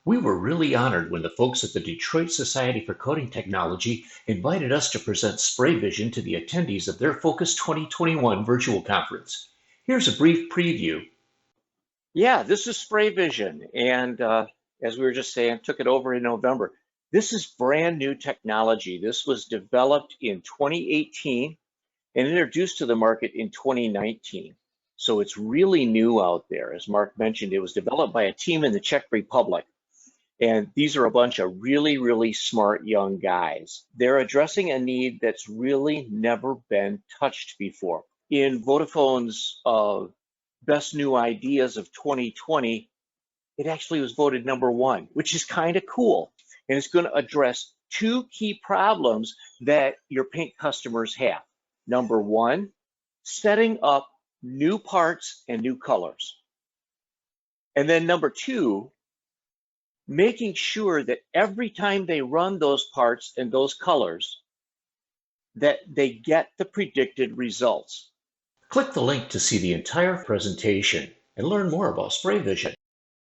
We were really honored when the folks at the Detroit Society for Coating Technology invited us to present SprayVision to the attendees of their Focus 2021 virtual conference. Here's a brief preview. Yeah, this is SprayVision, and as we were just saying, took it over in November. This is brand new technology. This was developed in 2018 and introduced to the market in 2019. So it's really new out there. As Mark mentioned, it was developed by a team in the Czech Republic. And these are a bunch of really, really smart young guys. They're addressing a need that's really never been touched before. In Vodafone's Best New Ideas of 2020, it actually was voted #1, which is kind of cool. And it's going to address two key problems that your paint customers have. #1, setting up new parts and new colors. And then #2, making sure that every time they run those parts and those colors, that they get the predicted results. Click the link to see the entire presentation and learn more about SprayVision.